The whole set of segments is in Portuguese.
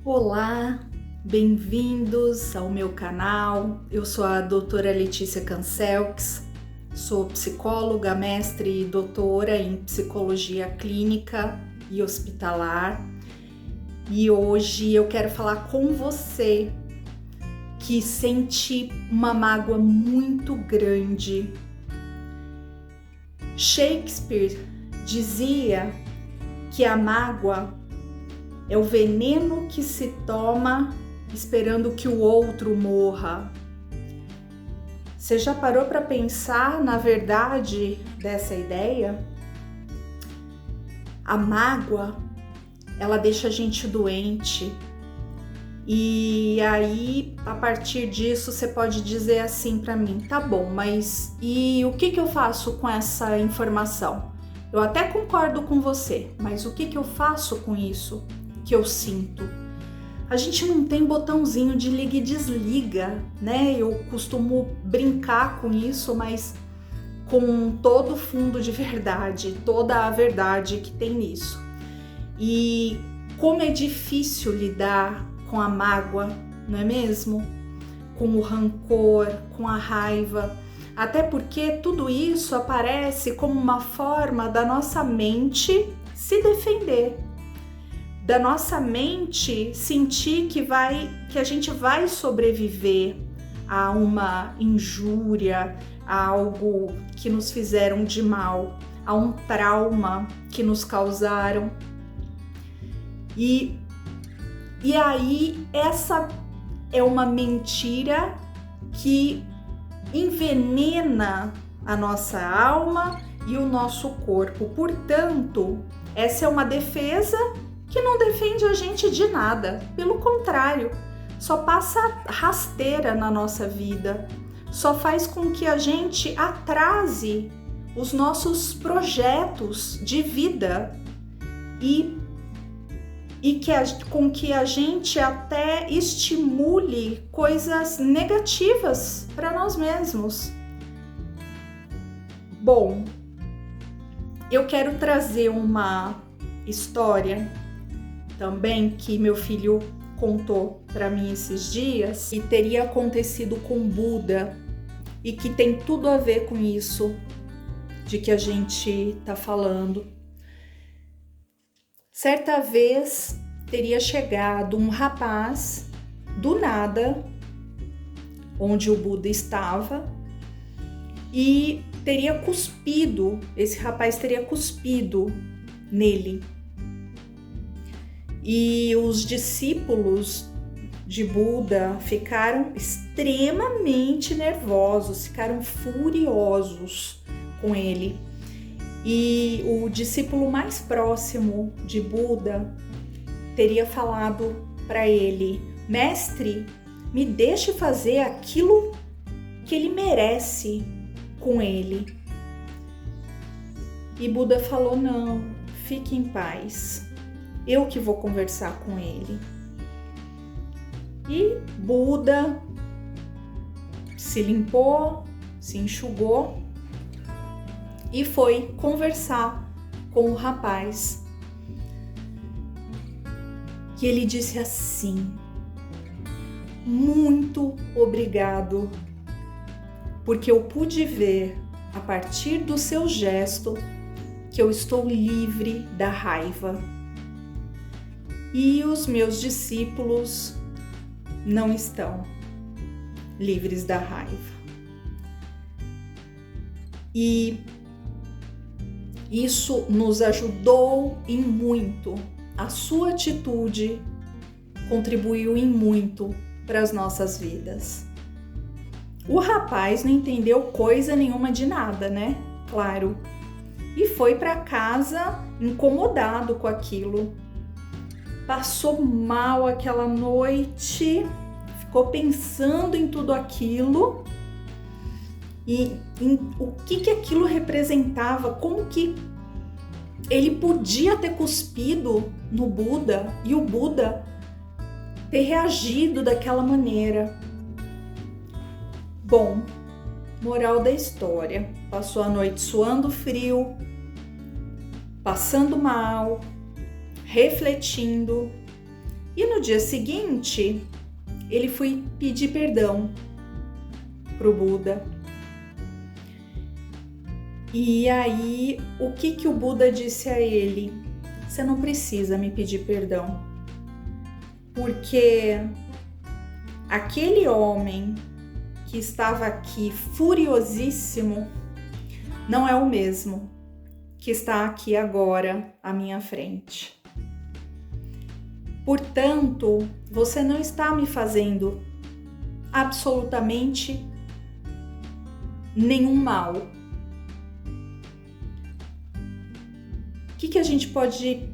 Olá, bem-vindos ao meu canal. Eu sou a doutora Letícia Cancelx, sou psicóloga, mestre e doutora em psicologia clínica e hospitalar. E hoje eu quero falar com você que sente uma mágoa muito grande. Shakespeare dizia que a mágoa é o veneno que se toma esperando que o outro morra. Você já parou para pensar na verdade dessa ideia? A mágoa, ela deixa a gente doente. E aí, a partir disso, você pode dizer assim para mim: tá bom, mas e o que eu faço com essa informação? Eu até concordo com você, mas o que eu faço com isso que eu sinto? A gente não tem botãozinho de liga e desliga, né? Eu costumo brincar com isso, mas com todo o fundo de verdade, toda a verdade que tem nisso. E como é difícil lidar com a mágoa, não é mesmo? Com o rancor, com a raiva, até porque tudo isso aparece como uma forma da nossa mente se defender, da nossa mente sentir que a gente vai sobreviver a uma injúria, a algo que nos fizeram de mal, a um trauma que nos causaram. E aí essa é uma mentira que envenena a nossa alma e o nosso corpo. Portanto, essa é uma defesa que não defende a gente de nada. Pelo contrário, só passa rasteira na nossa vida, só faz com que a gente atrase os nossos projetos de vida com que a gente até estimule coisas negativas para nós mesmos. Bom, eu quero trazer uma história também que meu filho contou para mim esses dias e teria acontecido com Buda e que tem tudo a ver com isso de que a gente está falando. Certa vez teria chegado um rapaz do nada onde o Buda estava e esse rapaz teria cuspido nele. E os discípulos de Buda ficaram extremamente nervosos, ficaram furiosos com ele. E o discípulo mais próximo de Buda teria falado para ele: mestre, me deixe fazer aquilo que ele merece com ele. E Buda falou: não, fique em paz, eu que vou conversar com ele. E Buda se limpou, se enxugou e foi conversar com o rapaz. E ele disse assim: muito obrigado, porque eu pude ver a partir do seu gesto que eu estou livre da raiva. E os meus discípulos não estão livres da raiva. E isso nos ajudou em muito. A sua atitude contribuiu em muito para as nossas vidas. O rapaz não entendeu coisa nenhuma de nada, né? Claro. E foi para casa incomodado com aquilo. Passou mal aquela noite, ficou pensando em tudo aquilo e em o que aquilo representava, como que ele podia ter cuspido no Buda e o Buda ter reagido daquela maneira. Bom, moral da história: passou a noite suando frio, passando mal, refletindo E no dia seguinte, ele foi pedir perdão para o Buda. E aí, o que o Buda disse a ele? Você não precisa me pedir perdão, porque aquele homem que estava aqui furiosíssimo não é o mesmo que está aqui agora à minha frente. Portanto, você não está me fazendo absolutamente nenhum mal. O que a gente pode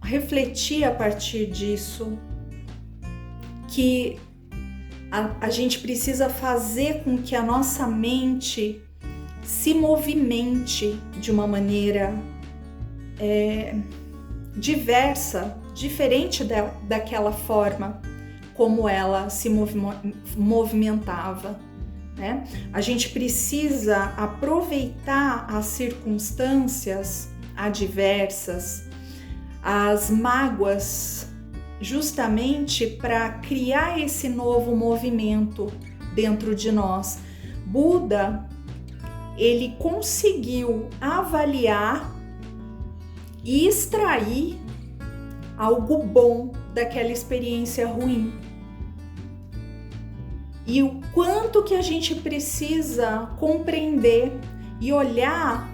refletir a partir disso? Que a gente precisa fazer com que a nossa mente se movimente de uma maneira diversa, diferente daquela forma como ela se movimentava, né? A gente precisa aproveitar as circunstâncias adversas, as mágoas, justamente para criar esse novo movimento dentro de nós. Buda, ele conseguiu avaliar e extrair algo bom daquela experiência ruim. E o quanto que a gente precisa compreender e olhar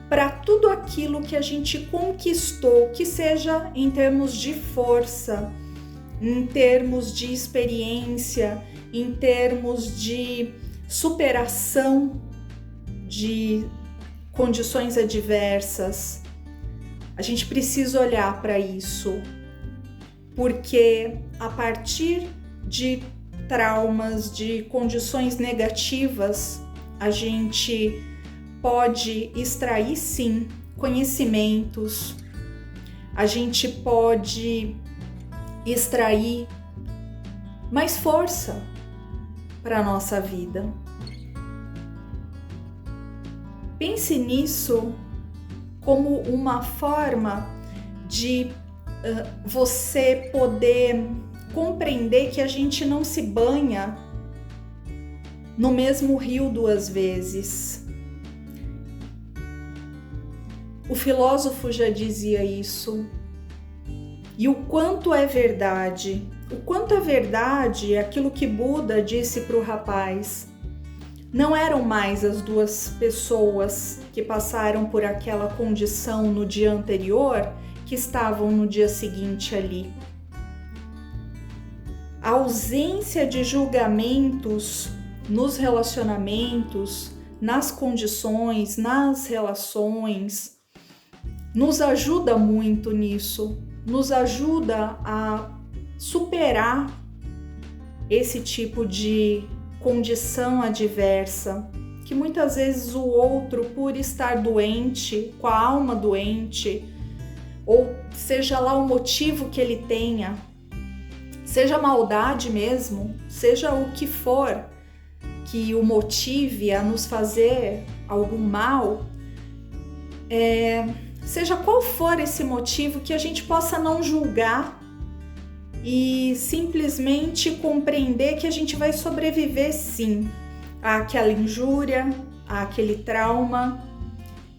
para tudo aquilo que a gente conquistou, que seja em termos de força, em termos de experiência, em termos de superação de condições adversas. A gente precisa olhar para isso, porque a partir de traumas, de condições negativas, a gente pode extrair sim conhecimentos, a gente pode extrair mais força para a nossa vida. Pense nisso como uma forma de você poder compreender que a gente não se banha no mesmo rio duas vezes. O filósofo já dizia isso. E o quanto é verdade? O quanto é verdade aquilo que Buda disse para o rapaz? Não eram mais as duas pessoas que passaram por aquela condição no dia anterior que estavam no dia seguinte ali. A ausência de julgamentos nos relacionamentos, nas condições, nas relações, nos ajuda muito nisso, nos ajuda a superar esse tipo de condição adversa, que muitas vezes o outro, por estar doente, com a alma doente, ou seja lá o motivo que ele tenha, seja maldade mesmo, seja o que for que o motive a nos fazer algum mal, seja qual for esse motivo, que a gente possa não julgar e simplesmente compreender que a gente vai sobreviver sim àquela injúria, àquele trauma,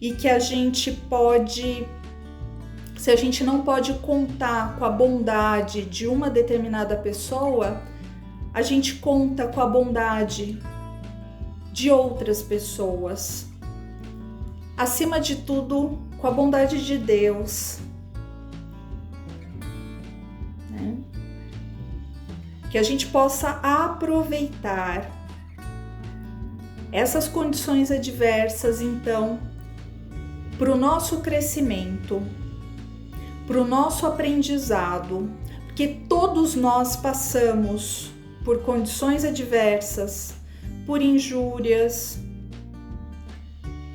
e que a gente pode, se a gente não pode contar com a bondade de uma determinada pessoa, a gente conta com a bondade de outras pessoas. Acima de tudo, com a bondade de Deus, né? Que a gente possa aproveitar essas condições adversas, então, para o nosso crescimento, para o nosso aprendizado, porque todos nós passamos por condições adversas, por injúrias,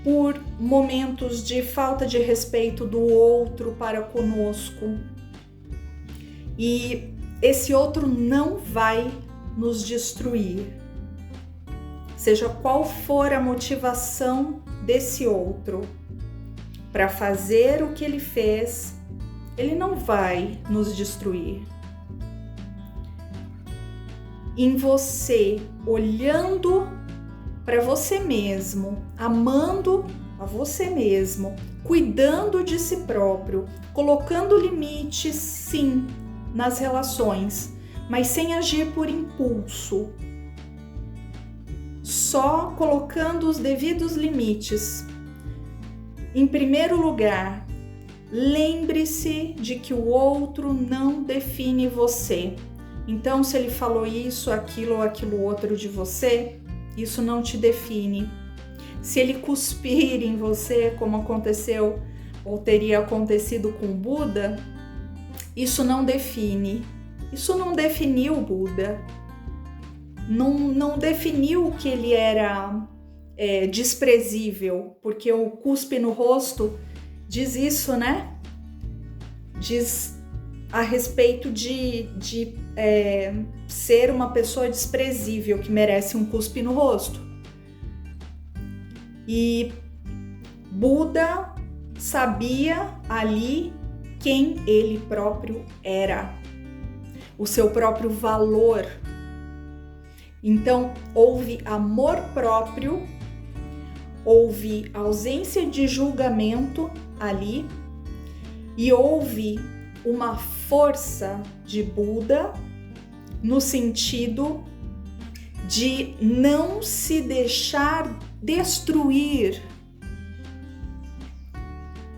por momentos de falta de respeito do outro para conosco. E esse outro não vai nos destruir. Seja qual for a motivação desse outro para fazer o que ele fez, ele não vai nos destruir. Em você, olhando para você mesmo, amando a você mesmo, cuidando de si próprio, colocando limites, sim, nas relações, mas sem agir por impulso, só colocando os devidos limites. Em primeiro lugar, lembre-se de que o outro não define você. Então, se ele falou isso, aquilo ou aquilo outro de você, isso não te define. Se ele cuspir em você, como aconteceu ou teria acontecido com Buda, isso não define. Isso não definiu Buda. Não definiu que ele era desprezível, porque o cuspe no rosto diz isso, né? Diz a respeito de ser uma pessoa desprezível, que merece um cuspe no rosto. E Buda sabia ali quem ele próprio era, o seu próprio valor. Então, houve amor próprio, houve ausência de julgamento ali e houve uma força de Buda no sentido de não se deixar destruir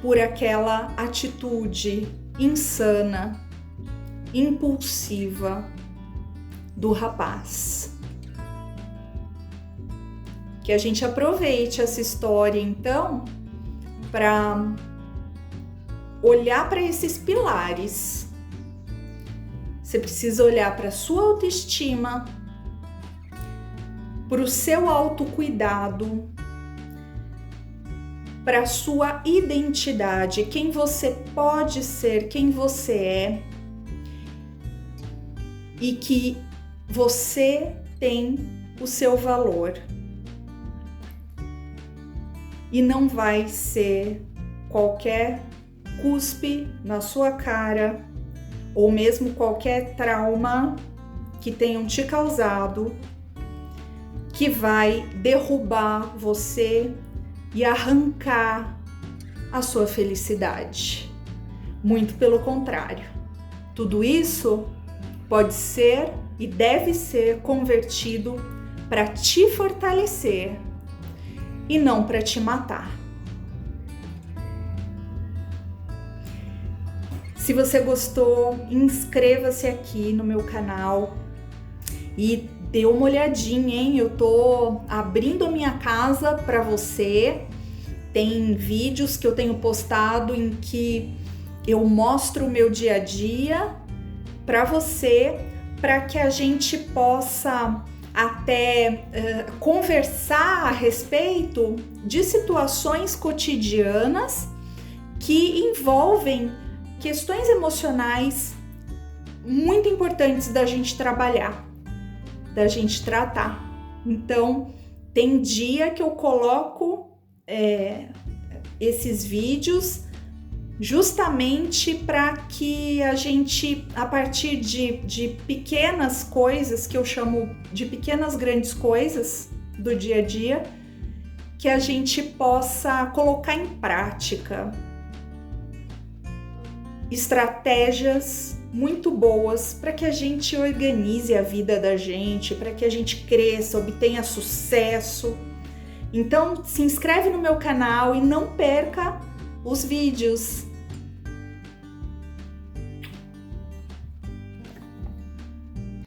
por aquela atitude insana, impulsiva do rapaz. Que a gente aproveite essa história, então, para olhar para esses pilares. Você precisa olhar para a sua autoestima, para o seu autocuidado, para a sua identidade, quem você pode ser, quem você é, e que você tem o seu valor. E não vai ser qualquer cuspe na sua cara, ou mesmo qualquer trauma que tenham te causado, que vai derrubar você e arrancar a sua felicidade. Muito pelo contrário. Tudo isso pode ser e deve ser convertido para te fortalecer e não para te matar. Se você gostou, inscreva-se aqui no meu canal e dê uma olhadinha, hein? Eu tô abrindo a minha casa para você. Tem vídeos que eu tenho postado em que eu mostro o meu dia a dia para você, para que a gente possa até conversar a respeito de situações cotidianas que envolvem questões emocionais muito importantes da gente trabalhar, da gente tratar. Então, tem dia que eu coloco esses vídeos justamente para que a gente, a partir de pequenas coisas, que eu chamo de pequenas grandes coisas do dia a dia, que a gente possa colocar em prática estratégias muito boas para que a gente organize a vida da gente, para que a gente cresça, obtenha sucesso. Então, se inscreve no meu canal e não perca os vídeos.